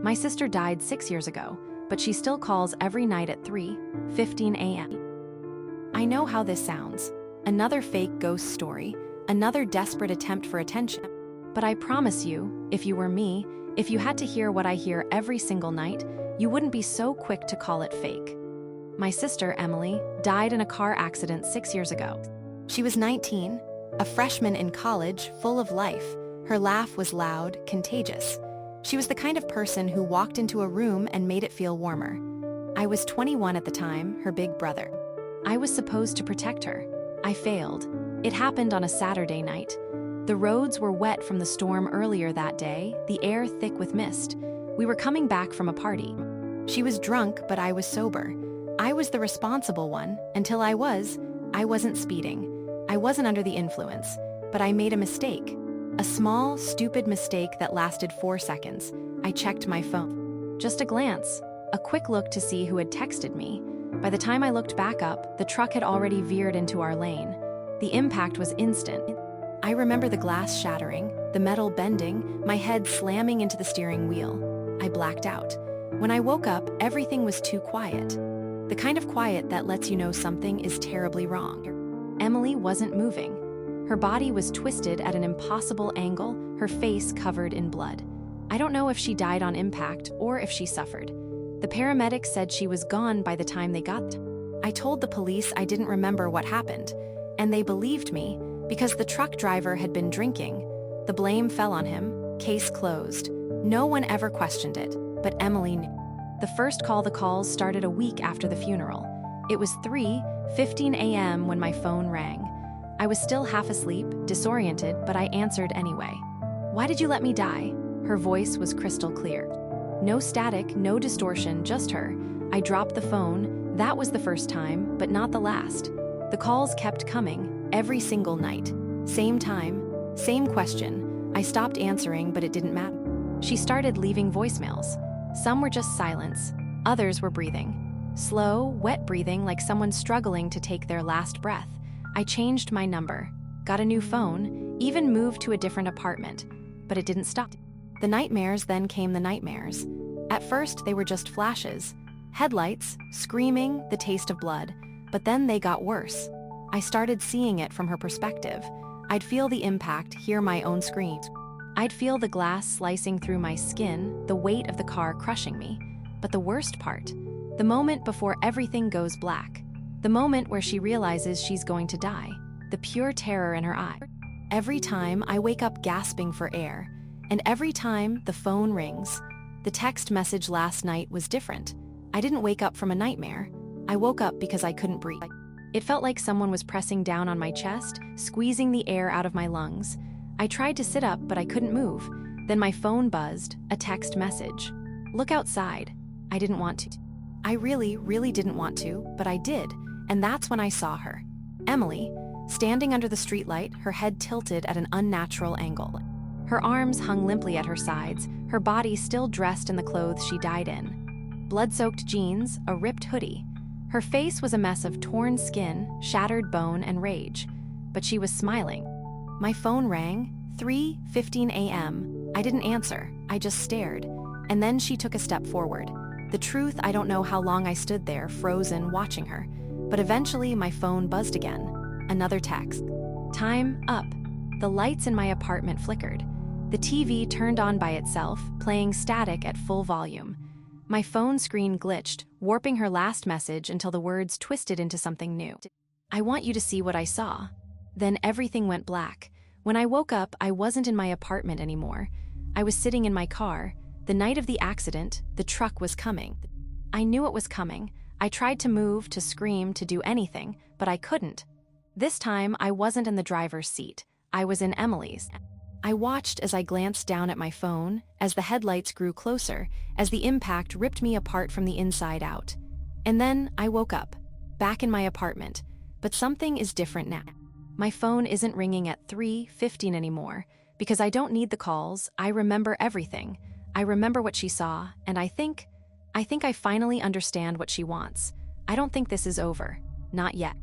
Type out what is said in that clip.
My sister died 6 years ago, but she still calls every night at 3:15 a.m. I know how this sounds. Another fake ghost story, another desperate attempt for attention. But I promise you, if you were me, if you had to hear what I hear every single night, you wouldn't be so quick to call it fake. My sister, Emily, died in a car accident 6 years ago. She was 19, a freshman in college, full of life. Her laugh was loud, contagious. She was the kind of person who walked into a room and made it feel warmer. I was 21 at the time, her big brother. I was supposed to protect her. I failed. It happened on a Saturday night. The roads were wet from the storm earlier that day, the air thick with mist. We were coming back from a party. She was drunk, but I was sober. I was the responsible one, until I wasn't speeding. I wasn't under the influence, but I made a mistake. A small, stupid mistake that lasted 4 seconds. I checked my phone. Just a glance, a quick look to see who had texted me. By the time I looked back up, the truck had already veered into our lane. The impact was instant. I remember the glass shattering, the metal bending, my head slamming into the steering wheel. I blacked out. When I woke up, everything was too quiet. The kind of quiet that lets you know something is terribly wrong. Emily wasn't moving. Her body was twisted at an impossible angle, her face covered in blood. I don't know if she died on impact or if she suffered. The paramedics said she was gone by the time they got there. I told the police I didn't remember what happened, and they believed me because the truck driver had been drinking. The blame fell on him, case closed. No one ever questioned it, but Emily knew. The first call the calls started a week after the funeral. It was 3:15 a.m. when my phone rang. I was still half asleep, disoriented, but I answered anyway. "Why did you let me die?" Her voice was crystal clear. No static, no distortion, just her. I dropped the phone. That was the first time, but not the last. The calls kept coming, every single night. Same time, same question. I stopped answering, but it didn't matter. She started leaving voicemails. Some were just silence, others were breathing. Slow, wet breathing like someone struggling to take their last breath. I changed my number, got a new phone, even moved to a different apartment, but it didn't stop. The nightmares then came the nightmares. At first, they were just flashes. Headlights, screaming, the taste of blood. But then they got worse. I started seeing it from her perspective. I'd feel the impact, hear my own screams. I'd feel the glass slicing through my skin, the weight of the car crushing me. But the worst part, the moment before everything goes black, the moment where she realizes she's going to die, the pure terror in her eye. Every time I wake up gasping for air, and every time the phone rings. The text message last night was different. I didn't wake up from a nightmare. I woke up because I couldn't breathe. It felt like someone was pressing down on my chest, squeezing the air out of my lungs. I tried to sit up, but I couldn't move. Then my phone buzzed, a text message. "Look outside." I didn't want to. I really didn't want to, but I did, and that's when I saw her. Emily, standing under the streetlight, her head tilted at an unnatural angle. Her arms hung limply at her sides, her body still dressed in the clothes she died in. Blood-soaked jeans, a ripped hoodie. Her face was a mess of torn skin, shattered bone, and rage. But she was smiling. My phone rang, 3:15 a.m. I didn't answer, I just stared. And then she took a step forward. The truth, I don't know how long I stood there, frozen, watching her. But eventually my phone buzzed again. Another text. Time up. The lights in my apartment flickered. The TV turned on by itself, playing static at full volume. My phone screen glitched, warping her last message until the words twisted into something new. "I want you to see what I saw." Then everything went black. When I woke up, I wasn't in my apartment anymore. I was sitting in my car. The night of the accident, the truck was coming. I knew it was coming. I tried to move, to scream, to do anything, but I couldn't. This time, I wasn't in the driver's seat. I was in Emily's. I watched as I glanced down at my phone, as the headlights grew closer, as the impact ripped me apart from the inside out. And then I woke up, back in my apartment. But something is different now. My phone isn't ringing at 3:15 anymore, because I don't need the calls. I remember everything. I remember what she saw, and I think I finally understand what she wants. I don't think this is over. Not yet.